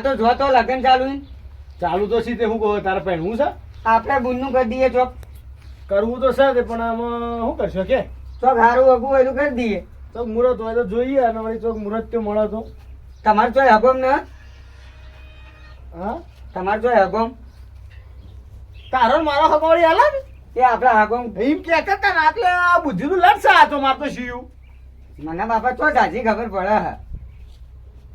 તો જો તો લગન ચાલુ ચાલુ તો સીધે હું કહું તારે પહેરવું છે આપણે બુનનું કરી દઈએ ચોક કરવું તો છે પણ આમાં શું કરશો કે ચોક સારું હગું હોય તો કરી દઈએ ચોક મુહૂર્ત હોય તો જોઈએ અને વળી ચોક મુહૂર્ત તો મળે તો તમારે ચોય હગોમ ને હા તમારે ચોય હગોમ તારો ને મારો હગવાળી હાલે ને એ આપણા હગોમ એમ કે કરતા ને એટલે આ બુદ્ધિનું લડશે આ તો માર તો શિયું મને બાપા ચો સાચી ખબર પડે હે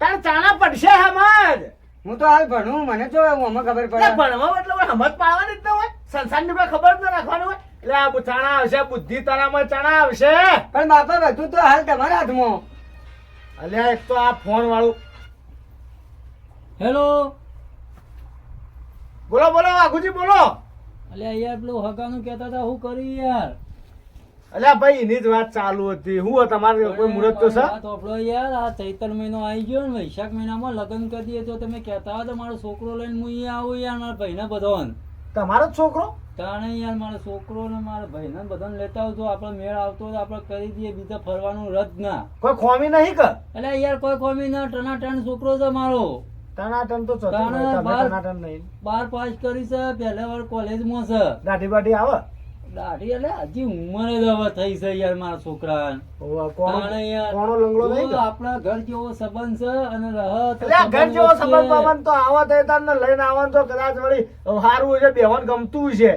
તાર ચાણા પડશે હમજ હું તો હાલ ભણું મને ચો આમાં ખબર પડે ભણવા એટલે હમજ પાડવાની જ ન હોય સંસારની કોઈ ખબર જ ન રાખવાની હોય એટલે આ ચાણા આવશે બુદ્ધિ તારામાં ચાણા આવશે પણ બાપા બધું તો હાલ તમારા હાથમાં અલ્યા એક તો આ ફોન વાળું હેલો બોલો બોલો વાઘુજી બોલો અલ્યા યાર પેલું હગાનું કહેતા હતા હું કરી યાર અલ્યા ભાઈ એની જ વાત ચાલુ હતી હું તમારે કોઈ મુહૂર્ત તો છે વાત આપણો યાર આ ચૈતર મહિનો આવી ગયો ને વૈશાખ મહિનામાં લગ્ન કરી દઈએ તો તમે કહેતા હોય તો મારો છોકરો લઈને હું અહીંયા આવું યાર મારા ભાઈને બધાને તમારો જ છોકરો તાણે યાર મારો છોકરો ને મારા ભાઈને બધાને લેતા આવજો આપણે મેળ આવતો હોય તો આપણે કરી દઈએ બીજા ફરવાનું રદ ના કોઈ ખોમી નહીં કર એટલે યાર કોઈ કોમી ના ટનાટન છોકરો છે મારો ટનાટન તો ટનાટન નહીં 12 પાસ કરી છે પહેલા વાર કોલેજમાં છે દાઢી બાઢી આવે દાઢી એટલે હજી ઉંમરે જ હવે થઈ છે યાર મારા છોકરા કોણો લંગડો નહીં આપણા ઘર જેવો સંબંધ છે અને ઘર જેવો સંબંધ બાબંધ તો આવા તો તમને લઈને આવવાનું તો કદાચ વળી સારું છે બેવાન ગમતું છે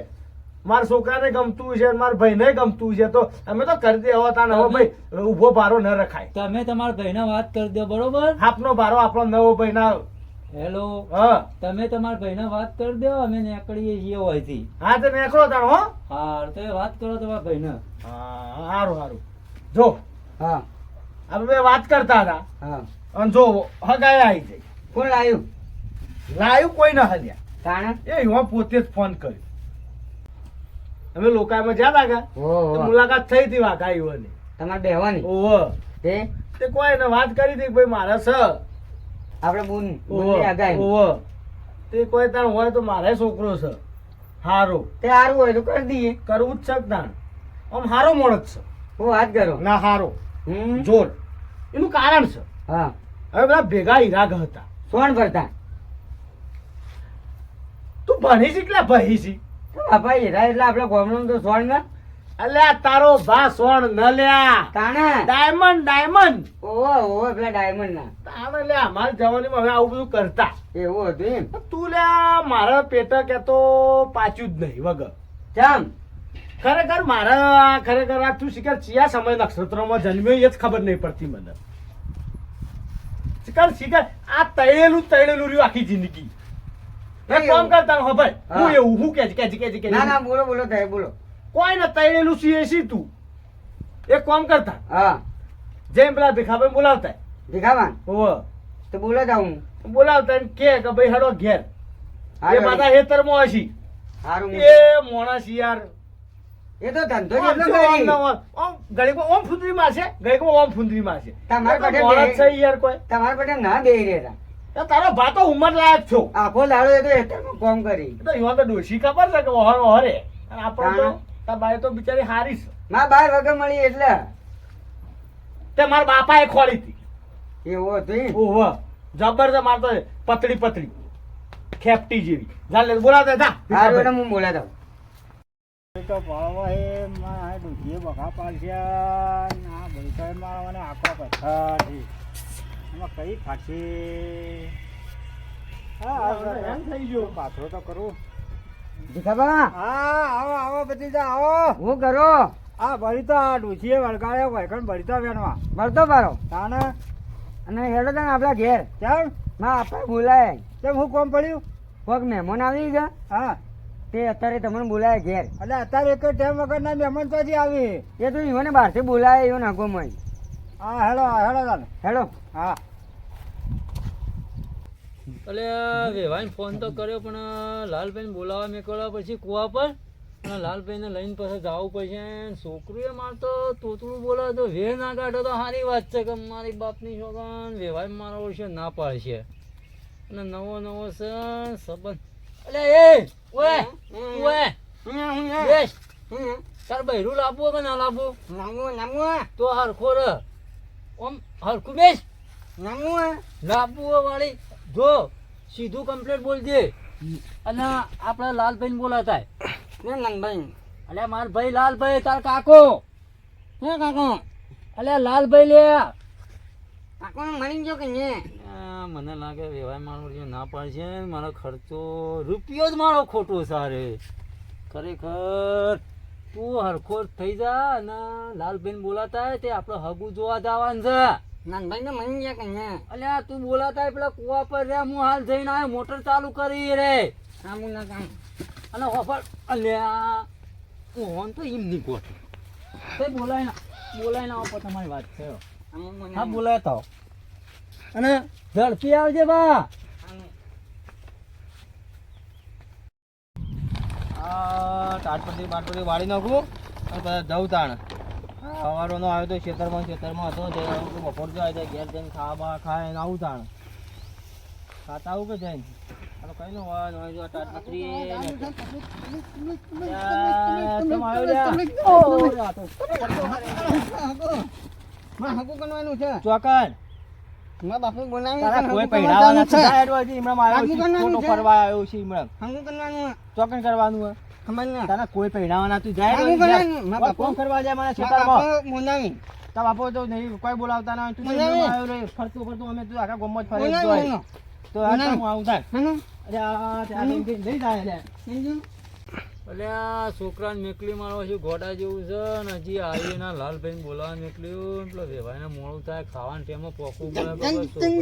મારા છોકરાને ગમતું છે મારા ભાઈને ગમતું છે તો અમે તો કરી દે હવે તાને હવે ભાઈ ઉભો ભારો ન રખાય તમે તમારા ભાઈને વાત કરી દો બરોબર આપનો ભારો આપણો નવો ભાઈ ના હેલો હા તમે તમારા ભાઈને વાત કરી દો અમે નીકળીએ છીએ હોયથી હા તો નીકળો તારો હો હા તો વાત કરો તમારા ભાઈને હા સારું સારું જો હા આપણે વાત કરતા હતા હા અને જો હગાય આવી જાય કોણ લાવ્યું લાયું કોઈ ના હલ્યા તાણે એ હું પોતે જ ફોન કર્યો અમે લોકામાં જ્યાં લાગ્યા મુલાકાત થઈ હતી વાઘાઈઓની તમારે બેહવાની ઓહો તે કોઈ એને વાત કરી હતી ભાઈ મારા છે આપણે બુનની આગાહી ઓહો તે કોઈ તાર હોય તો મારે છોકરો છે હારો તે સારું હોય તો કરી દઈએ કરવું જ છે તાણ આમ હારો મોણસ છે હું વાત કરો ના હારો જોર એનું કારણ છે હા હવે બધા ભેગા ઈરાગ હતા સોણ ભરતા તું ભણી છી કેટલા ભણી છી બાપા હીરા એટલે આપડે ગોમડું તો સોણ ને અલ્યા તારો ભા સોણ ન લ્યા તાણે ડાયમંડ ડાયમંડ ઓહો પેલા ડાયમંડ ના તાણે લ્યા અમારી જવાનીમાં હવે આવું બધું કરતા એવું હતું એમ તું લ્યા મારા પેટા કેતો પાછું જ નહીં વગર ચમ ખરેખર મારા ખરેખર આ તું શિકાર ચિયા સમય નક્ષત્રમાં જન્મ્યો એ જ ખબર નહીં પડતી મને શિકાર શિકાર આ તળેલું રહ્યું આખી જિંદગી કોમ કરતા હો ભાઈ હું એવું હું કે ના ના બોલો બોલો થાય બોલો કોઈ ને તળેલું સી તું એક કામ કરતા હા જેમ પેલા ભીખાભાઈ બોલાવતા દેખાવાન ઓહો તો બોલો જાઉં બોલાવતા ને કે ભાઈ હેડો ઘેર એ માતા હેતરમાં હશી સારું એ મોણસ યાર એ તો ધંધો જેટલો કરી ઘડીક ઓમ ફુંદરી માં છે ઘડીક ઓમ ફુંદરી માં છે તમારે પટેલ મોણસ છે યાર કોઈ તમારે પટેલ ના બેહી રહેતા તારો ભા તો ઉંમર લાયક છો આખો દાડો એ તો હેઠળમાં કામ કરી તો એમાં તો ડોશી ખબર છે કે ઓહર ઓહરે અને આપણો તો તાર બાઈ તો બિચારી હારી છે ના બાર વગર મળી એટલે તે મારા બાપાએ ખોલી હતી એવું હતું ઓહો જબરજસ્ત મારતો પતળી પતળી ખેપટી જેવી ચાલે બોલાવતા હતા સારું એટલે હું બોલા દઉં તો ભાવ એ માં દુખીએ બગા પાડ્યા ના બળકાઈ મારવાને આખો પથ્થર એમાં કઈ ફાટશે હા થઈ ગયો પાથરો તો કરું ભીખાબા હા આવો આવો ભતીજા આવો હું કરો આ ભરીતા ડૂચીએ વળગાડ્યો વૈકણ ભરીતા વેણવા ભરતો પારો તાને અને હેડો તને આપડા ઘેર કેમ ના આપણે બોલાય કેમ હું કોમ પડ્યું કોઈક મહેમાન આવી ગયા હા તે અત્યારે તમને બોલાય ઘેર એટલે અત્યારે એક ટાઈમ વગરના મહેમાન તો હજી આવી એ તો ઈવોને બહારથી બોલાય એવો નાખો મય હા હેડો હેડો તાને હેડો હા એટલે વેવાઈને ફોન તો કર્યો પણ લાલભાઈને બોલાવવા મેકળવા પછી કુવા પર અને લાલભાઈને લઈને પછી જવું પડશે છોકરીએ માર તો તોતરું બોલાવે તો વે ના કાઢો તો સારી વાત છે કે મારી બાપની છોકરાને વેવાઈ મારો ઓળશે ના પાડશે અને નવો નવો છે સંબંધ એટલે એ ઓએ ઓએ બેસ તાર બૈરું લાવવું કે ના લાવવું નામું તો હરખો ર ઓમ હરખું બેસ નામું લાવવું વાળી જો સીધું કમ્પ્લીટ બોલજે અને આપણા લાલભાઈ બોલાતા ને નાનભાઈ અલ્યા માર ભાઈ લાલભાઈ તાર કાકો હે કાકો અલ્યા લાલભાઈ લે કાકો મળી ગયો કે ને મને લાગે વ્યવહાર મારો જે ના પાડશે મારો ખર્ચો રૂપિયો જ મારો ખોટો સારે ખરેખર તું હરખો થઈ જા અને લાલભાઈ બોલાતા હોય તે આપણે હગું જોવા જવાનું છે નાનભાઈ ને મળી ગયા કે ને અલ્યા તું બોલાતા હોય પેલા કુવા પર રે હું હાલ જઈને આવ્યો મોટર ચાલુ કરી રે કામ ના કામ અને હોફર અલ્યા ઓન તો એમ નહીં કોટ તે બોલાય ના આપો તમારી વાત છે હા બોલાય તો અને ઝડપી આવજે બા તાટપટ્ટી બાટપટ્ટી વાળી નાખું અને પછી જવું તાણ સવારનો આવ્યો તો ખેતરમાં હતો બપોર જો આવી જાય ઘેર જઈને ખાવા ખાય ને આવું તાણ ખાતા આવું કે જઈને કઈ નો હોય જો મારે હકુ કરવાનું છે ચોકન મારા બાપુ બોલાવી તારા કોઈ પહેરાવાના છે ઈમરામ આવ્યો છે ફોટો ફરવા આવ્યો છે ઈમરામ હકુ કરવાનું ચોકન કરવાનું હોય ખબર ના તારા કોઈ પહેરાવાના તું જાય હકુ કરવાનું મારા બાપુ કોણ કરવા જાય મને મારા ખેતરમાં બાપુ બોલાવી તારા બાપો તો નહીં કોઈ બોલાવતા ના હોય તું બોલાવે. ઈમરામ આવ્યો રે ફરતું અમે તું આખા ગામમાં જ ફરે જ બોલાવી હોય. તો આ તો હું આવું થાય હે અરે આ તે આ લઈ જાય લે અલ્યા છોકરાને મેકલી મારવા છે ઘોડા જેવું છે ને હજી આવી ના લાલભાઈ બોલાવા મેકલ્યું પેલો વેવાઈને મોડું થાય ખાવાના ટાઈમમાં પોકવું પડે ખબર છોકરો.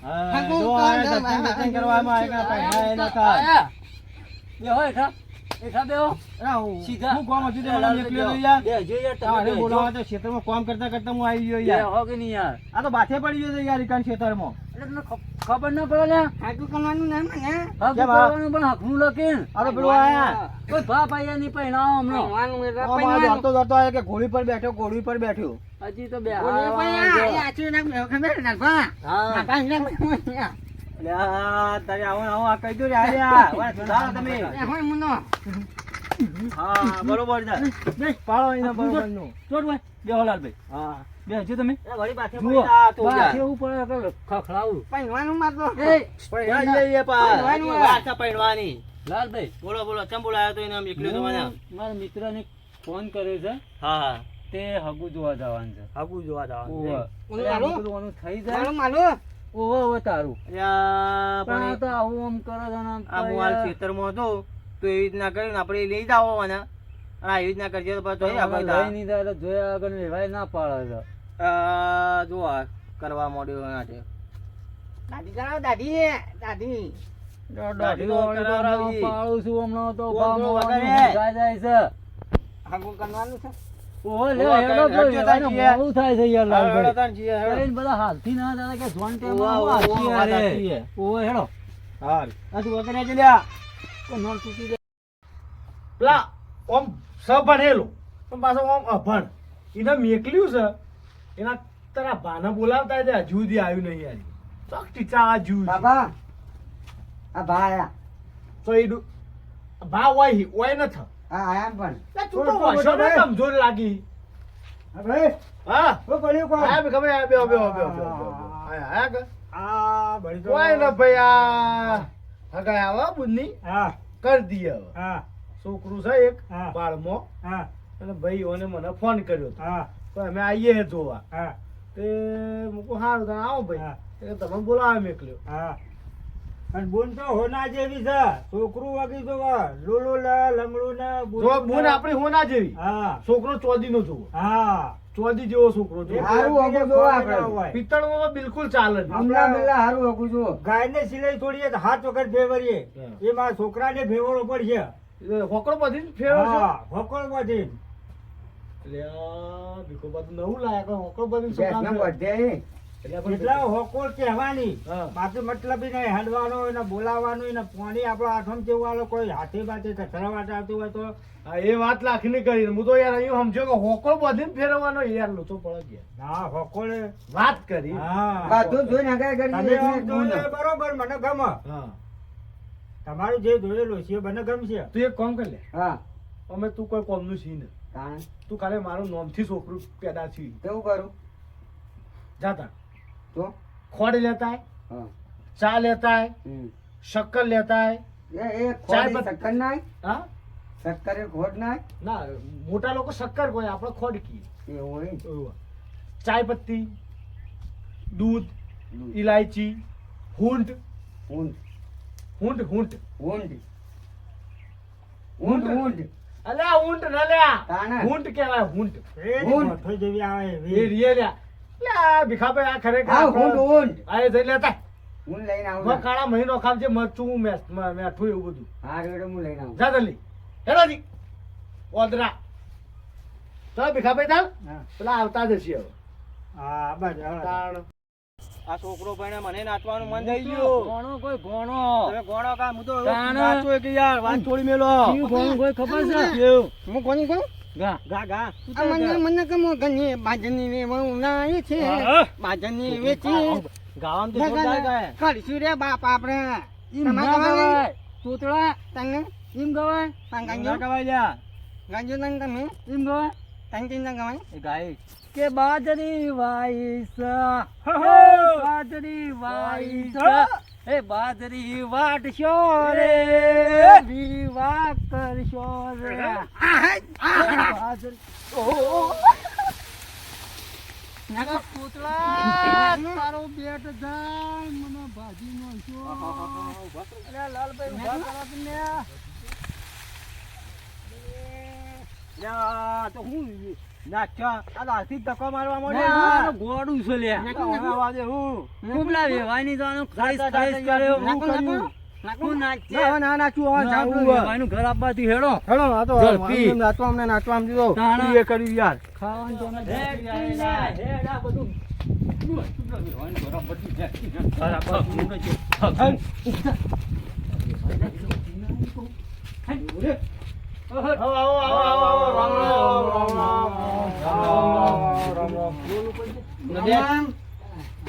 હા જો આ દર્શન કરવામાં આવે કે પહેલા એના થાય આયા. બેહો હેઠા બેહો અરે હું સીધા. હું કોમ હતું તે મને નીકળ્યો તો યાર બેહજો યાર તમે તારે બેહજો. બોલાવા તો ખેતરમાં કામ કરતા કરતા હું આવી ગયો યાર બેહો કે નહીં યાર આ તો બાથે પડી ગયો તો યાર ઈકાન ખેતરમાં એટલે તમને ખબર ના પડે લ્યા. હકુ કરવાનું ના મને હક કેમ આ? કરવાનું પણ હકનું લખીને આ તો પેલું આયા કોઈ ભા પાયા નહીં પહેણાવો હમણાં પહેરવાનું એટલે આમાં પહેરવાનું. દોડતો દોડતો આવ્યો કે ઘોડી પર બેઠો હજી તો બે બોલીએ પણ આ આચી નાખ બેહો ખબર ના ભા હા બાપા ને બોલ્યા એટલે આ તારે આવો આવો આ કહી દો રે આયા વાહ સુધારો તમે એ હોય મુનો હા બરોબર છે બેસ પાડો એના બરોબર નું ચોટ ભાઈ બેહો લાલભાઈ હા બેહજો તમે એ વળી બાથે જુઓ પડી જા તો બા યાર કેવું પડે કે ખખડાવું પહેરવાનું મારતો એ પૈણવાની વાત છે પૈણવાની લાલભાઈ બોલો બોલો ચમ બોલાયો તો એને આમ એકલ્યો તો મને હું મારા મિત્રને ફોન કર્યો છે હા હા તે હગુ જોવા જવાનું છે આગુ જોવા જવાનું ઓવે. ઓલું એટલે આનું મારું? બધું આનું થઈ મારું જાય મારું ઓવે તારું અલ્યા પણ આ પણ તો આવું આમ કરો છો ને આમ આ તો મોબાઈલ યાર. ખેતરમાં હતો તો એવી રીતના કર્યું ને આપણે લઈ જાઓ અને આ એવી રીતના કરજે તો પછી હવે આપણે લઈ નહીં જાય એટલે જોયા વગર વેવાય ના પાડે છે જો આ કરવા માંડ્યો માટે દાદી કરાવો દાદી દાદી દાઢી તો કરાવડાવી. પાડું છું હમણાં તો બોલ, બોલ, ભાવ વગાડે. મોંઘાઈ જાય છે હકુ કરવાનું છે ઓહો લે ઓવા હેડો કઈ ભાઈ, હેડજો વેવાઈને તાંજીએ. મોડું થાય છે યાર લાલભાઈ. તાન જીએ, હેડો. કઈને બધા હાલથી ના દાદા કે જોન ઓવા, ઓવા, ટાઈમ વાત સાચી છે. ઓહો હેડો હા આ તું વગર જ લ્યા કોઈ નળ તૂટી જાય. પેલા ઓમ સ ભણેલો પણ પાછો ઓમ અભણ એને મેકલ્યું છે એના તારા ભાને બોલાવતા હોય તે હજુ સુધી આવ્યું નહીં યાર ચોક ટીચા આ જુ બાબા આ ભા આયા તો એ ભા ઓય ન થ આ આયા પણ લે તું તો વસો ને કમજોર લાગી ભાઈ હા ઓ પડ્યું કોણ આયા બે ખબર આયા બેહો આયા આયા કે આ બળી તો કોઈ ન ભાઈ આ હગાય આવા બુન્ની હા કરી દઈએ હવે હા છોકરું છે એક હા. બાળમાં હા અને ભાઈઓને મને ફોન કર્યો હતો હા તો અમે આવીએ જોવા હા તે મૂકું સારું તમે આવો ભાઈ હા. એટલે તમે બોલાવે મેકલ્યો હા અને બોન તો હોના જેવી છે છોકરું વાગી તો લોલો લંગડું ને જો બોન આપણી હોના જેવી હા છોકરો ચોદી નો જોવો હા ચોદી જેવો છોકરો જોવો હારું હગું જોવો આપણે. પિત્તળ તો બિલકુલ ચાલે નહીં. હમણાં પેલા હારું હકુ જો ગાયને સિલાઈ છોડીએ તો હાથ વખત ફેવરીએ હા. એ મારા છોકરાને ફેવરો પડશે એ હોકળો બધી જ ફેરવો છો હા હોકળ બધી એટલે આ ભીખો બધું નવું લાયા કે હોકળો બધી બેસના છોકરા બધે એટલે પણ એટલા હોકોળ કહેવાની હા. પાછું મતલબ ઈ નહીં હાંડવાનો એને બોલાવવાનું એને પાણી આપણો આઠમ જેવું આલો કોઈ હાથે બાથે કચરા વાટે આવતું હોય તો હા, એ વાત લાખની કરી હું તો યાર અહીં સમજ્યો કે હોકળો બધીને ફેરવવાનો યાર લોચો પડે ગયા ના હોકોળ વાત કરી હા બધું જોઈને હગાઈ કરી તમે દઈએ આમ એટલે જોઈ લો બોલો. બરોબર મને ગમે હા તમારું જે જોયેલું છે એ મને ગમશે તું એક કામ કરી લે હા અમે તું કોઈ કોમનું છી ને કારણ તું ખાલી મારું નામથી છોકરું પેદા છી કેવું કરું જાતા તો ખોડી લેતા આય. હા ચા લેતા આય, હમ. શક્કર લેતા આય. એ ચાય ખોડી પત્તી. શક્કર નાય હા શક્કર એ ખોટ નાય ના મોટા લોકો શક્કર કોઈ આપણે ખોડ કીએ. એવું હોય ને. ચાય પત્તી, દૂધ, દૂધ. ઇલાયચી, ઊંટ ઊંટ ઊંટ ઊંટ ઊંટ ઊંટ ઊંટ અલ્યા ઊંટ ન લ્યા તાણે. ઊંટ કહેવાય ઊંટ ઊંટ. મોટો જેવી આવે એ એવી. રિયલ્યા લ્યા ભીખાભાઈ આ ખરેખર હા ઊંટ ઊંટ આ એ જઈ લેતા હું લઈને આવું માં કાળા મહિનો ખામ છે મરચું મેઠું એવું બધું હા રેડો હું લઈને આવું જા જલ્દી હેરાજી ઓદરા ચાલ ભીખાભાઈ ચાલ હા. પેલા આવતા જ હશે હવે હા બસ હવે. તાણ. આ છોકરો ભાઈને મને નાચવાનું મન થઈ ગયું ગોણો કોઈ ગોણો તમે ગોળો કા હું તો તાણ. નાચું એક યાર વાત છોડી મેલો કયું ગોણો કોઈ ખબર છે કેવું? હું કોની કહું ગા ગા ગા આ મને મને કમો ગની બાજની ને વણાય છે હા. બાજની વેચી ગાવાનું તો જોરદાર ગાય ખડસી રે બાપ આપણે ઈમ તમારે ના ગવાય? ગવાય તોતળા તને ઈમ ગવાય ના ગાંજો ગવાય લ્યા ગાંજો તને તમે ઈમ ગવાય તને ચિંતા ગવાય એ ગાય કે બાજરી વાઈસ બાજરી વાઈસ એ બાજરી વાટશો રે વિવાહ કરશો રે બાજરી પૂતળા તારો બેટ જાય મને ભાજી નો છો અરે લાલભાઈ ઉભા કરો તમે લ્યા તો હું નાચા આ લાથી ધક્કો મારવા ના, માંડ્યો ગોડું છે લે વાદે હું કુબલા વેવાઈની જાનો ખાઈસ ખાઈસ કર્યો હું કર્યું હું નાચે ના નાચું હવે ના, જાવું આપણે હવે. વેવાઈનું ઘર આપવાથી હેડો હેલો આ તો ઝડપી. અમને નાચવા અમને નાચવા આમ દીધો તાણા. એ કર્યું યાર ખાવાનું તો અમે ઝડપી ના, હેડ આ બધું કુબલા વેવાઈનું ઘર આપવાથી આવો આવો આવો આવો રામ રામ રામ રામ રામ રામ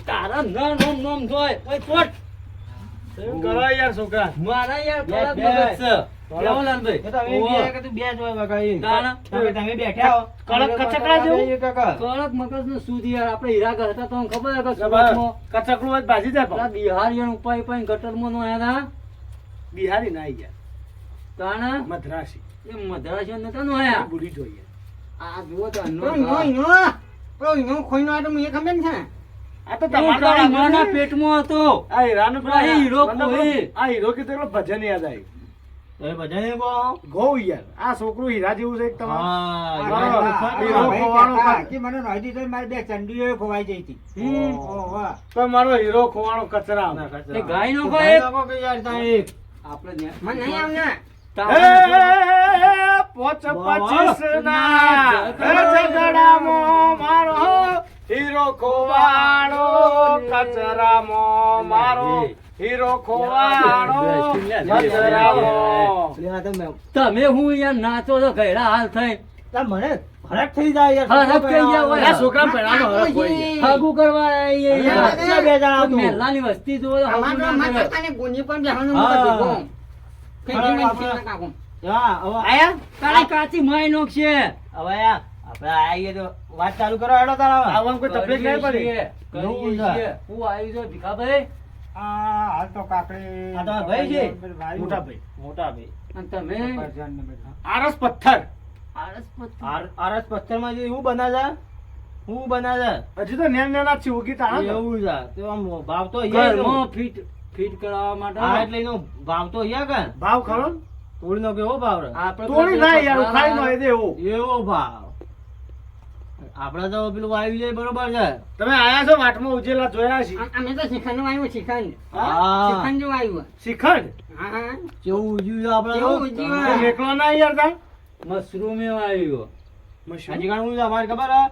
તારા ના નોમ નોમ જોય ઓય ચોટ એમ કરો યાર છોકરા મારા યાર બે, કલાક બે. મગજ છે કેવો લાલભાઈ એ તો અમે ઓહો. બે કે તું બે જ હોય બગાઈ તાણા. તમે બેઠા હો કડક કચકડા જેવું? કાકા કડક મગજ નું શું યાર આપણે હીરા ઘર હતા તો અમને ખબર છે કે જબર. સુરતમાં કચકડું હોય તો ભાજી જાય પેલા પણ. બિહારીયન ઉપાય ઉપાય ગટરમાં નો આયા બિહારી ના યાર તાણા મદ્રાસી એ મદ્રાસી નતા નો આયા બુરી જોઈએ આ જુઓ તો અન્નો નો નો પેલો નો ખોઈનો આ તો મને ખબર છે આ તો એ તમારા તારી તો માના આગળ પેટમાં હતો આ હીરાનું પેલા આ હીરો મતલબ કોઈ. આ હીરો કીધું એટલે ભજન યાદ આવ્યું તમે બધાને કહો ગૌ યાર આ છોકરું હીરા જેવું છે એક તમારું હા બરાબર. હીરો હીરો ખોવાનો ખોવાનો કાં. કે મને નોંધી દીધો ને મારી બે ચંડીઓ ખોવાઈ જઈ હતી. ઓહો. તો મારો હીરો ખોવાનો કચરા એ ગાય નો તો કોઈ ભાઈ લોકો કે યાર તારી આપણે ન્યા- મને નહીં આવને પોચ પચીસ ના ઝઘડામાં મારો હીરો ખોવાણો કચરામાં મારો હીરો ખોવાણો કચરામાં. લ્યા તમે તમે હું યાર નાચો છો ઘયડા હાલ થઈ તાર મને હરખ થઈ જાય યાર હરખ થઈ જાય હોય. આ છોકરા પહેલાનો હરખ હોય યાર. હાગુ કરવા આઈએ યાર. કેટલા બે જણા તું? મહેલાની વસ્તી જુઓ તો હાગુ અમાર તો ના કરે. માતા ને ગોની પણ બેહવાનું હા. નથી ગો બરાબર, કે આપણે- જીને કાકો હા હવે આયા તારી કાચી માય નોખશે હવે યાર આપણે આવીએ તો વાત ચાલુ કરો હેડો તારા આવવામાં કોઈ તકલીફ નહીં પડી કરીએ છીએ. હું આવી જો ભીખાભાઈ આ હાલ તો કાકડી આ તમારા ભાઈ છે? મોટા ભાઈ મોટા ભાઈ અને તમે ભજન ને બધું. આરસ પથ્થર આરસપતિ. આરસ પથ્થર માં જે હું બનાવે હું બનાવે હજી તો નેન નેના છે ઉગી તાણા એવું છે તો આમ ભાવ તો અહીંયા જ ઘરમાં ફિટ ફિટ કરાવવા માટે હા એટલે એનો ભાવ તો અહીંયા કે ભાવ ખરો ને? તોડી નો કેવો ભાવ રે આપણે તોડી ના યાર ઉખાડી નો દે એવો એવો ભાવ આપડે તો પેલું વાયુ જાય બરોબર છે તમે આયા છો વાટમાં ઉજેલા જોયા છે અમે તો શિખંડ આવ્યું શિખંડ હા શિખંડ જો આવ્યું શિખંડ હા હા કેવું ઉજ્યું છે આપડે કેવું તો? ઉજ્યું? તો મેકલો ના યાર તા મશરૂમ એવો આવ્યો હજી કાણ હું છે, અમારે ખબર હે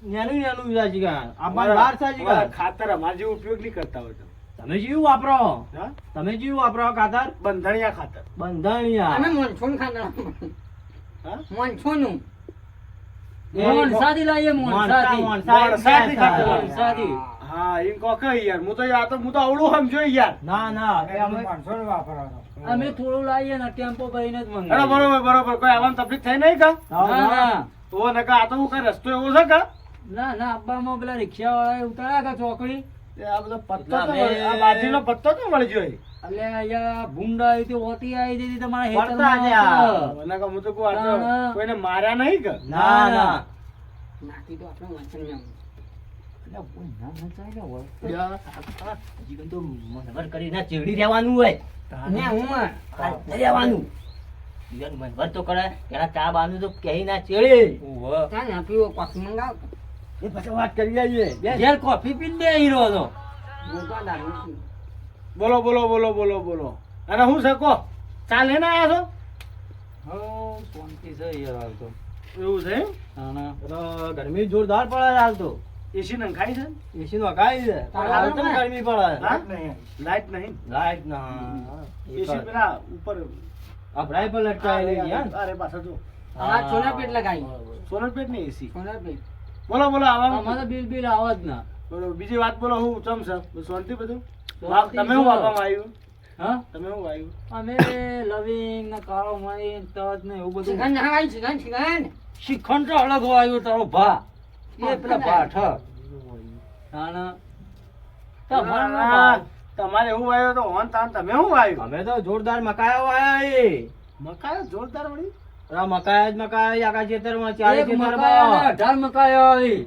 નેનું નેનું છે હજી કાણ અમારે બહાર છે હજી કાણ. ખાતર અમારે જેવું ઉપયોગ નહીં કરતા હોય તો તમે જીવ વાપરો હા? તમે જીવ વાપરો ખાતર બંધાણિયા ખાતર બંધાણિયા અમે મોનસૂન ખાતા હા? મોનસૂન મોણસાથી લાવીએ મોણસાથી. મોણસાથી ખાતર. મોણસાથી. હા એમ કહો કે યાર હું તો અવળું સમજો યાર ના ના એ અમે માણસો ને વાપરવાનો. અમે થોડું લાવીએ ને ટેમ્પો ભરીને જ અરે મંગાવીએ. બરોબર કોઈ આવવાની તકલીફ થઈ નહીં કા ના ના તો નકા આ તો હું કઈ રસ્તો એવો છે કા ના ના અબ્બામાં પેલા રિક્ષા વાળા ઉતાર્યા કે ચોકડી એ આ બધો પત્તો એટલા તો અમે- મળી- આ બાજરીનો પત્તો તો મળી ગયો એ. એટલે અહીંયા ભૂંડા આવી હતી, ઓતી આવી હતી તમારા પડતા હેતરમાં ત્યાં. આવતા. મને કહું, હું તો કહું, આ તો ના. કોઈને માર્યા નહીં કે ના ના નાખી તો આપણે વાંચન એમ. એટલે કોઈ ના નચાય ને હોય. જીવન તો મનવર કરીને ચેવડી રહેવાનું હોય ને હું રહેવાનું જીવન મનવર તો કરે એના ચા બાનું તો કહી ના ચેડે ઓહો. ત્યાં ના પીવો કોફી મંગાવ એ પછી વાત કરી આવીએ ઘેર કોફી પીને બે હીરો હતો. હું તો દારૂ પીવું. બોલો બોલો બોલો બોલો બોલો અને હું છે કહો ચા લઈને આવ્યા છો હો, શાંતિ છે યાર હાલ તો. એવું છે એમ? તાણા. તો ગરમી જોરદાર પડે હાલ તો એસી નંખાઈ છે એસી નો કાઈ છે હાલ તો ગરમી પડે હા? લાઈટ નહીં લાઈટ ના એસી પેલા ઉપર અભરાય પર લટકાયેલી છે, હા? અરે પાછા જો હા સોના પેટ લગાવી સોલર પેટ નહીં એસી સોના પેટ બોલો બોલો આવા અમારે તો બિલ બિલ આવે જ ના. બોલો બીજી વાત બોલો હું ચમ છે બધું શાંતિ બધું શાંતિ તમે શું છે. આપવામાં આવ્યું હા? તમે શું આવ્યું અમે લવિંગ ને કાળો મરી ને તજ ને એવું બધું. શિખંડ નખાવાય શિખંડ શ્રીખંડ તો અલગ આવ્યું તારો ભા. એ પેલા ભાઠ. તાણા. તમારે ના હા, ભાવ. તમારે એવું આવ્યું તો હોન તાન તમે શું આવ્યું અમે તો જોરદાર મકાયો આયા એ મકાઈ જોરદાર વળી આ મકાયા જ મકાયા આખા ખેતરમાં ચારે એક મકાયા ને ખેતરમાં 18 મકાયા આવી.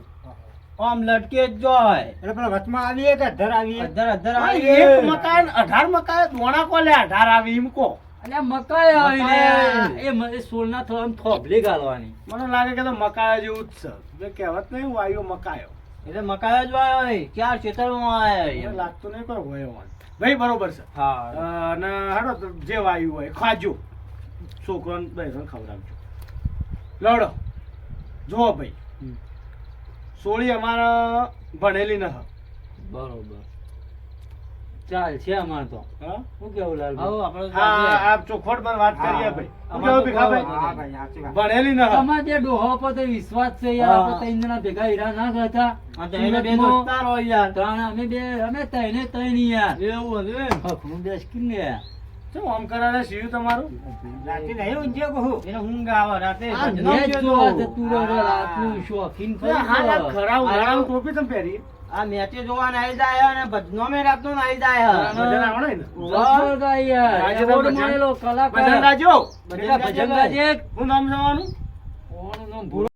આમ લટકે જ જોય એટલે પેલા વચમાં આવીએ કે અધર આવીએ અધર અધર હા, આવી એક મકાન 18 મકાન દોણા કોલે 18 આવી એમ કહો અલ્યા મકાયા આવી મકાયા. ને. એ મને સોલના થોડા થોભલી ગાલવાની. મને લાગે કે તો મકાયા જેવું જ છે એટલે કહેવત નહીં હું આવ્યો મકાયો એટલે મકાયો જ વાયો ચાર ખેતરમાં મને આયા લાગતું નહીં કોઈ હોય હોન. ભાઈ બરોબર છે હા અને હાડો તો જે વાયુ હોય ખાજો છોકરાને બહેરાને ખવડાવજો લડો જુઓ ભાઈ સોળી અમારા ભણેલી ન બરોબર. ચાલ છે અમાર તો. હા શું કેવું લાલભાઈ? આવો આપણે હા આ ચોખવટ પર વાત કરીએ ભાઈ શું કેવું ભીખાભાઈ? હા ભાઈ સાચી વાત ભણેલી ન તમારે જે ડોહા પર તો વિશ્વાસ છે યાર. હા. આપણે ત્રણ જણા ભેગા હીરા ના કરતા. આ તો એને બે સુરતમાં દોસ્તાર હોય યાર ત્રણ અમે ત્રણે ત્રણ યાર. એવું હતું એમ હકનું દેશ કિને. શું આમ કરારે સીયું તમારું રાતે નહીં ઊંઘે કહું એને ઊંઘ આવે રાતે આ ભજનો મેચ ગયો જોવા તો. જતું રહે રાતનું શોખીન ખરું હા તો. ખરા ઉનાળામાં ટોપી તમે પહેરી આ મેચે જોવા નાઈ જાય અને ભજનો મે રાતનો નાઈ જાય ભજન આવડે ને જબર ગાય યાર. આજે તો એવોર્ડ ભજન- મળેલો કલાકાર. ભજન ગાજો બેટા ભજન ગાજે. હું નામ જવાનું કોણ નામ ભૂલો?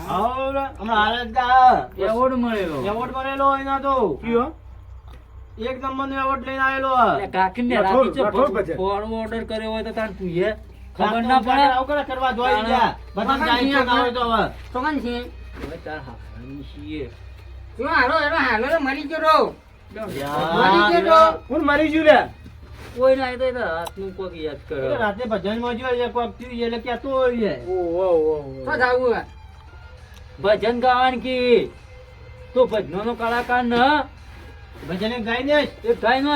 હમણાં હાલ જ ગા એવોર્ડ મળેલો. એવોર્ડ મળેલો એના તો કયો એક નંબર નો એવોર્ડ લઈને આવેલો એટલે કાકીને રાઠોડ- રાતે રાઠોડ ભજન. ફોન ઓર્ડર કર્યો હોય તો તાર તું એ ખબર ના પડે. આવું કરવા જોઈ ગયા ભજન ગાઈ તો ના હોય તો હવે સોગન છે હવે તાર હાથની છીએ. જો હાલો હાલો મરી ગયો રો યાર. મરી ગયો રો હું મરી ગયું લે કોઈ ના તો એના હાથનું કોક યાદ એટલે કરો. રાતે ભજન માં જોઈએ કોક થયું એટલે કેતો હોય તો જાવું ભજન ગાવાનું કી તો ભજનોનો કલાકાર ન ભજન ગાઈ દે એ ગાય નો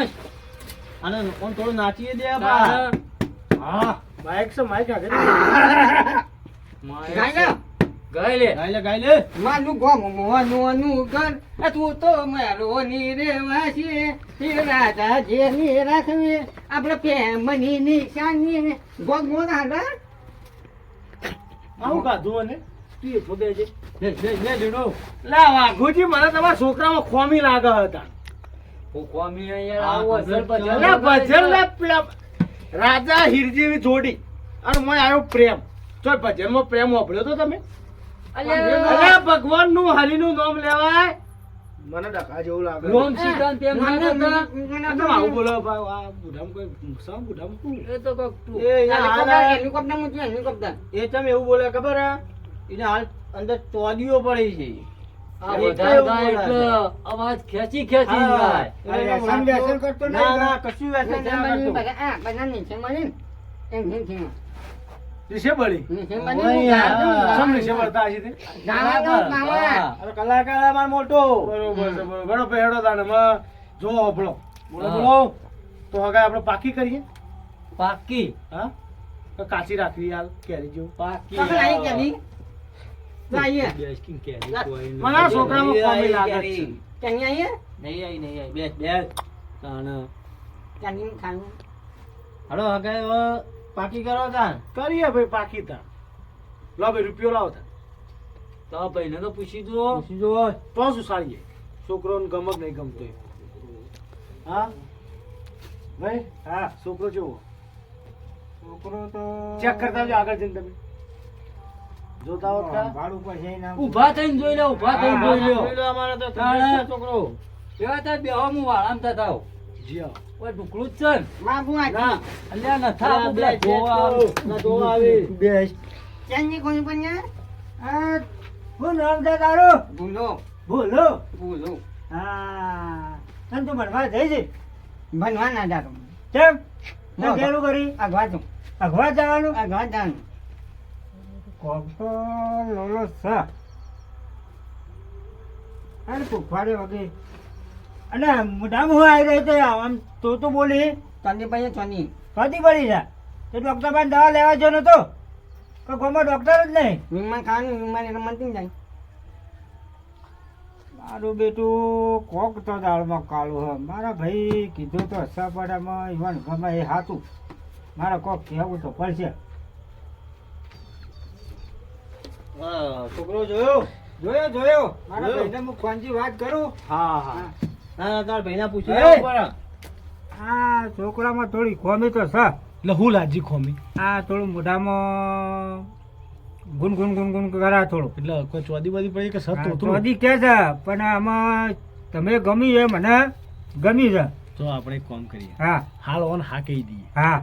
અને કોણ થોડું નાચીએ દે બા હા માઇક છે માઇક આગળ ગાય ગાય લે. ગાઈ લે માનું ગોમ મોનું ઘર આ તું તો મારો ની રે વાસી તે રાજા જે ની રાખવી આપણે પ્રેમની નિશાની ગોમ મોના આવું ગાધું અને તું એ ફગે છે. લે જોડો લે વાઘુજી મને તમારા છોકરામાં ખોમી લાગે હતા હું કોમી અહીંયા આવું અસર ભજન લે ભજન લે પેલા રાજા હીરજીની જોડી અને મને આવ્યો પ્રેમ તો ભજનમાં પ્રેમ વાપર્યો તો તમે અલ્યા અરે ભગવાન નું હરિનું નામ લેવાય મને ડખા જેવું લાગે રોમ સીતાન તેમ ના કરતા. આ તો આવું બોલો ભાઈ, આ બુઢામાં કોઈ સા બુઢામાં શું? એ તો કોક તું. એ અહીંયા હાલ આ- હેલિકોપ્ટર મૂકી હેલિકોપ્ટર એ તમે એવું બોલે ખબર હે એને હાલ અંદર ચોદીઓ પડી છે આ એ વધારે કેવું ગાય બોલે એટલે અવાજ ખેંચી ખેંચી હા. ગાય. એટલે વ્યસન વ્યસન કરતો નહીં ના ને? ના કશું વ્યસન ના કરતો. બધા નીચે મળી એમ નીચે દિશે બળી નીચે ઓય મળી યાર. સમ નીચે બળતા હશે તે? હા. અરે કલાકાર અમાર મોટો બરોબર છે બરોબર ઘણો પહેડો તાને માં જો આપણો બોલો હા. બોલો તો હવે આપણે પાકી કરીએ પાકી હા તો કાચી રાખવી હાલ કેરી જેવું પાકી તો લાઈ કેવી લાઈએ બેસકીન કેરી કોઈ નહીં. મને આ છોકરામાં ખોમી લાગે છે કેની આઈએ નહીં આવી નહીં આવી બેસ બેસ તાણે. કેની ખાનું હલો હવે પાકી કરો તાન કરીએ ભાઈ પાકી તા લો ભાઈ રૂપિયો લાવો તા તો આ ભાઈને તો પૂછી જો. પૂછી જો તો શું સારીએ છોકરોને ગમે કે નહીં ગમતું એ? હા ભાઈ હા છોકરો કેવો છોકરો તો ચેક કરતા આવજો આગળ જઈને તમે જોતા હોત કા ભાડું પર છે એના ઊભા થઈને જોઈ લો, ઊભા થઈને જોઈ લો. જોઈ લો અમારે તો તાણે. છોકરો એવા તાર બેહો હું વાળામાં થતા આવું. જી આવો. ઓય ઢુકડું જ છે ને. બાબુ આ ના, અલ્યા નથા આ આપું બે પેલા જોવા આવે. ના જોવા આવી. ચાંદી કોણ પણ આ શું નામ છે તારું ભૂલો ભૂલો ભૂલો હા તને તું ભણવા જઈ છે ભણવા ના જાતો કેમ ના. તે કેરું કરી અગવા તો અઘવા જવાનું અગવા જાનું કોક તો લોલો છ અરે ફૂફાડે વગે અને મોઢામાં હું આવી રહી છે આમ તો બોલી ચાંદી પાસે ચાંદી કદી પડી જા તે ડોક્ટર પાસે દવા લેવા જો નતો તો ગોમાં ડોક્ટર જ નહીં વિમાન ખાવાનું વિમાન રમતી જાય મારું બેટું કોક તો દાળમાં કાળું હ મારા ભાઈ કીધું તો હસાપાડામાં ઈવન ગમે એ હાતું મારે કોક કહેવું તો પડશે હા, છોકરો જોયો જોયો મારા જોયો. ભાઈને હું ફોનથી વાત કરું હા હા ના ના તાર ભાઈને પૂછી એ! લેવું પડે. આ છોકરામાં થોડી ખોમી તો છે એટલે હું લાજી ખોમી આ થોડું મોઢામાં ગુન કરા થોડું એટલે કોઈ ચોદી બધી પડી કે સત તો હજી કે છે પણ આમાં તમે ગમી છે મને ગમી છે તો આપણે એક કામ કરીએ હા હાલ ઓન હા કહી દઈએ હા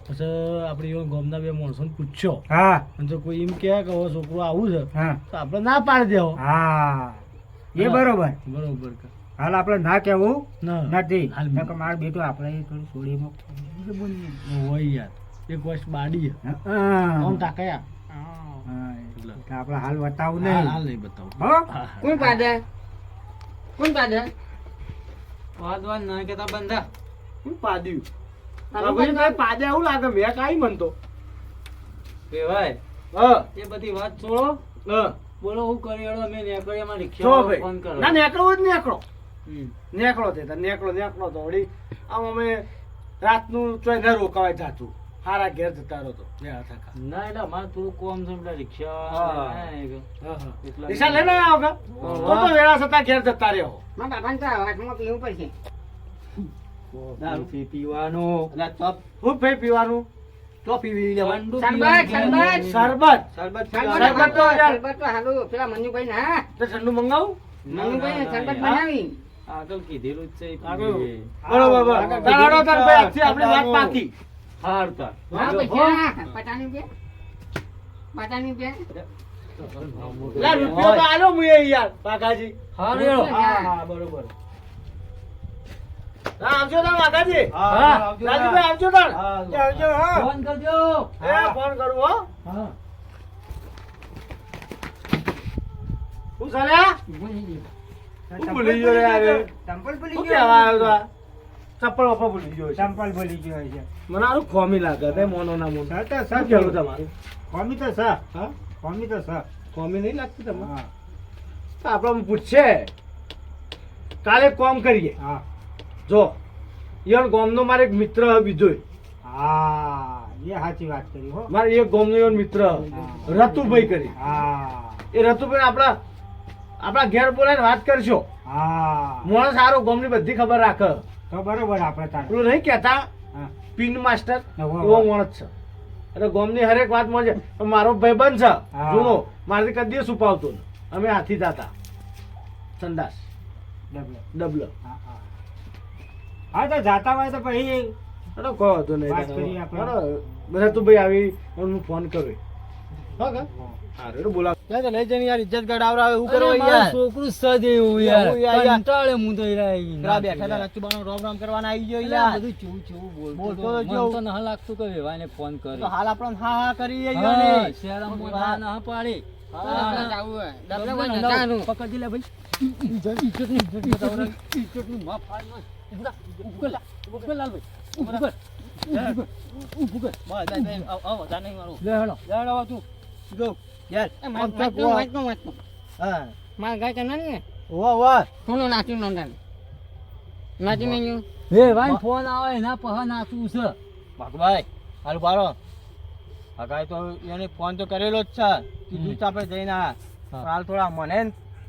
પછી આપણે એવા ગામના બે માણસોને પૂછ્યો હા અને જો કોઈ એમ કહે કે હવે છોકરો આવું છે હા તો આપણે ના પાડી દેવો હા એ બરોબર બરોબર કે હાલ આપણે ના કહેવું ના નથી હાલ નકર મારું બેટું આપણે થોડી સોડીમાં હોય યાર એક વર્ષ બાડી હા. આમ તાકયા હા, એટલે આપણે હાલ બતાવું હાલ નહીં નહીં બતાવું હો હા, કોણ પાડે કોણ પાડે વાદવાન ના કહેતા બંધા. હું પાડ્યું તારું હવે પણ કઈ પાડે એવું લાગે મેં કાઈ મનતો કહેવાય. હા એ બધી વાત છોડો. હા બોલો હું કરી હેડો અમે નેકળિયામાં જો રિક્ષાવાળો ફોન ભાઈ કરો. ના નેકળો જ નેકળો હમ. નેકળો તે તાર નેકળો તો વળી આમ અમે રાતનું ચોય ન રોકાવાય જાતું હારા ઘેર જતા રહો તો વેળા થકા ના એટલે અમારે થોડું કોમ છે પેલા રિક્ષા હા. એટલા દિશા લઈને આવો કા તો વેળા થતા ઘેર જતા રહ્યો મારા બાપાને તો હાથમાં પીવું પડશે દારૂ પી પીવાનું એટલે તપ હું ભાઈ પીવાનું તો પીવી લેવાનું. શરબત શરબત શરબત શરબત શરબત તો યાર. શરબત તો હાલું પેલા મનુભાઈ ના તો ઠંડુ મંગાવું મનુભાઈ ના, શરબત યાર. બનાવી આગળ કીધેલું જ છે એ આગળ. પીવીએ. બરોબર તારો તાર ભાઈ આજથી આપણી વાત પાકી હાર તાર. હા પૈસા પચાની રૂપિયા પચાની રૂપિયા લા રૂપિયો તો આલો મુએ યાર પાકાજી હાર હેડો. હા હા બરોબર હા આવજો તાર કાકાજી હા, આવજો તાર. રાજુભાઈ આવજો તાર હા, એ આવજો હા ફોન કરજો. એ ફોન કરું હો હા. હું ચાલ્યા હું ભૂલી ગયો યાર ચંપલ ભૂલી શું ગયો કહેવા આવ્યો તો આ? ચપ્પલ વપ્પલ ભૂલી ગયો છે. ચંપલ ભૂલી ગયો છે મને આનું ખોમી લાગે તે મોનો ના મોનો સર તો શું સર કહેવું તમારું કોમી તો સર હા કોમી તો સર ખોમી નહીં લાગતી તમને હા તો આપણે પૂછશે કાલે કોમ કરીએ હા જો ઈવન ગામનો મારે એક મિત્ર હ બીજો હા એ સાચી વાત કરી હો મારે એક ગામનો ઈવન મિત્ર હ. રતુભાઈ કરી હા એ રતુભાઈ આપણા ઘેર બોલાવીને વાત કરશો હા માણસ સારો ગામની બધી ખબર રાખે તો બરોબર આપણે તાર પેલું નહીં કહેતા હા પિન માસ્ટર હોવે, એવો હોવે. માણસ છે એટલે ગામની હરેક વાત મળે મારો ભાઈબંધ છે હા. જૂનો મારાથી કદી દિવસ છુપાવતો નહીં. અમે હાથી જતા સંદાસ ડબલો ડબલો હા હા હા તો જાતા હોય તો પછી અરે કહો હતો નહીં વાત કરીએ આપણે. અરે રતુભાઈ આવી હું ફોન કરું હા કા હા રેડો બોલાવ ક્યાં તો લઈ જઈને યાર ઇજ્જત ગડાવડાવે એવું અરે કરો મારું યાર છોકરું સજ એવું યાર. એવું યાર. કંટાળે હું તો યાર. પેલા બેઠા હતા નક્કીબાનો રોમ રોમ કરવાના આવી ગયો એટલે આ યાર બધું ચેવું ચેવું બોલતો બોલતો હતો. તો મને તો ના લાગતું કે વેવાઈને ફોન કર્યો. તો હાલ આપણને હા હા કરી હા, ગયો ને શહેરમાં ના ના પાડી. આપણે જાવું હોય. ડબલે કોઈ ડબલે નજારું. પકડી લે ભાઈ. ઇજ્જતની બતાવો. ઇજ્જતનું માપ ફાડમાં. ઉભો લા, ઉભો લાલ ભાઈ. ઉભો કર. ઉભો કર. બસ જાય આવ જા નહીં મારું લે હેડો. યાર આવો તું જો યાર એ વાંચતો. હા મારા ગાય કરના ને વાહ વાહ થોડું નાચ્યું નોંધાને નાચી નહીં વેવાઈને ફોન આવે એના પહ નાચવું છે. ભાગભાઈ હાલ પાડો હગાઈ તો એને ફોન તો કરેલો જ છે કીધું છે આપણે જઈને આ. પણ હાલ થોડા મને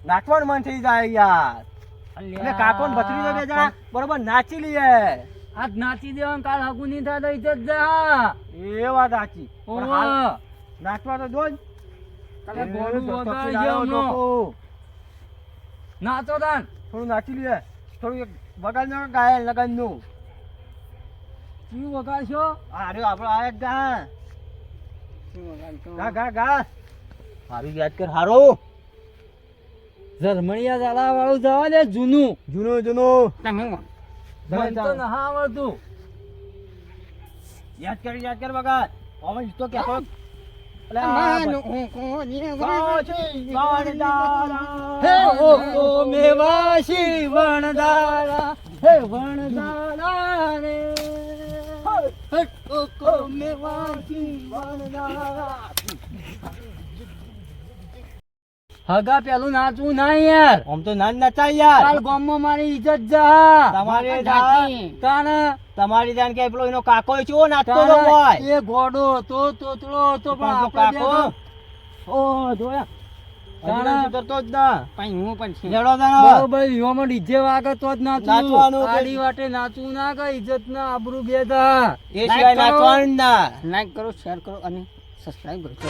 નાચવાનું મન થઈ જાય યાર એટલે કાકો ને ભત્રીજો બે જણા બરોબર નાચી લઈએ. આજ નાચી દેવાનું, કાલ હગું નહીં થાય તો ઇજ્જત જા. એ વાત સાચી. પણ હાલ ઓવે. નાચવા તો દો જ. કાલે ગોળું એ વગાડજો ધકધકી લાવો હમણાં. લોકો. નાચો તાન. થોડું નાચી લઈએ. થોડું એક વગાડ નાખો ગાયન લગનનું. શું વગાડશો? આ રહ્યો આપણો આ એક ગા. ગા ગા ગા. હારું યાદ કર હારું. ઝરમણિયા ઝાલા વાળું જવા દે, જૂનું. જૂનું જૂનું. તમે મને તો નહા આવડતું. યાદ કર વગાડ. હવે તો કેતો. માનું કોને હે ઓ મેવાસી વણદારા, હે વણદારા રે. હે ઓ મેવાસી વણદારા. હગા પેલું નાચવું ના યાર. આમ તો નાન નચાય યાર. કાલ ગામમાં મારી ઇજ્જત જા. તમારી તાણ તમારી જાન કે પેલો એનો કાકો ચેવો નાચતો તો હોય. એ ઘોડો તો તોતળો તો પણ પણ તો આપણે કાકો ઓ જોયા તાણા સુધરતો જ ના. પણ હું પણ છે લેડો તાણો. બરોબર યોમાં ડીજે વાગે તો જ નાચવાનું નાચવું. કે- આડી વાટે નાચવું ના કે ઇજ્જત ના આબરૂ બે થા. એ સિવાય નાચવાનું ના. લાઈક કરો શેર કરો અને સબસ્ક્રાઇબ કરો